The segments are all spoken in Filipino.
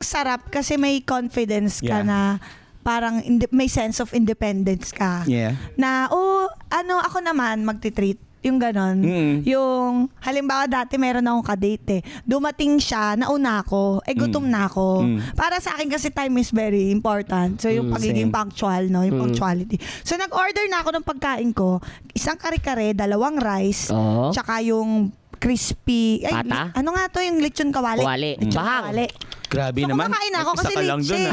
Sarap kasi may confidence ka Yeah. na parang may sense of independence ka. Yeah. Na, ako naman magti-treat. Yung ganon. Yung, halimbawa dati meron akong kadate eh. Dumating siya, nauna ako, gutom na ako. Para sa akin kasi time is very important. So yung pagiging Same. punctual, no? Yung punctuality. So nag-order na ako ng pagkain ko, isang kare-kare, 2 rice, Oo. tsaka yung crispy, Pata? ano nga to, yung lechon kawali? Kawali. Lechon Bahang. kawali. Grabe So, naman. kumakain ako Isa kasi ka lang dun, leche.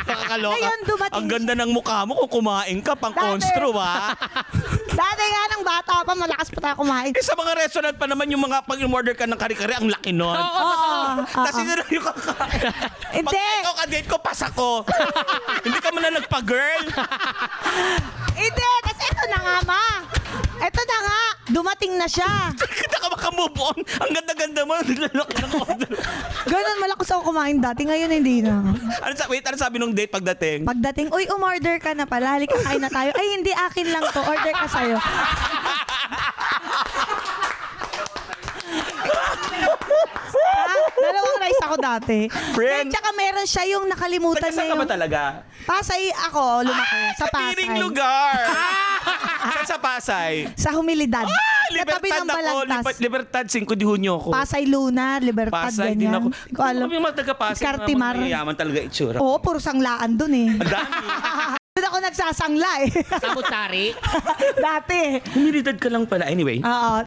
Nakakaloka. Ngayon, dumating Ang ganda ng mukha mo kung kumain ka, pang Dati. konstro ha. Dati nga ng bata pa, malakas pa tayo kumain. Sa mga restaurant pa naman yung mga pag-order ka ng kare-kare, ang laki nun. Tapos yun lang yung kakain. Hindi. Pag ikaw kadate ko, pas ako. Hindi ka man na nagpa-girl. Hindi, kasi ito na nga, ma. Ito na nga, dumating na siya. Kita ka makamove on. Ang ganda-ganda mo. Nilalaki ng order. Ganun, malakas ako kumain dati. Ngayon, hindi na. Ano sabi nung date pagdating? Pagdating, uy, umorder ka na pala. Halika, kain na tayo. Ay, hindi, akin lang to. Order ka sa'yo. Dalawang rice ako dati. Friend. Eh, tsaka meron siya yung nakalimutan Nagkasal niya ka ba yung... talaga? Pasay ako, lumaki. Sa Sa Pasay. tiring lugar. Saan sa Pasay? Sa Humilidad. Libertad Katabi ng ako. Balagtas. Libertad 5 de Junio ako. Pasay Luna, Libertad, Pasay din ganyan. ako. Hindi ko alam. Kami mga taga-Pasay. Cartimar. Mga mayayaman talaga itsura. Oo, puro sanglaan dun eh. Ang dami. Doon ako nagsasangla eh. Samut-sari. Dati. Humilidad ka lang pala. Anyway. Oo.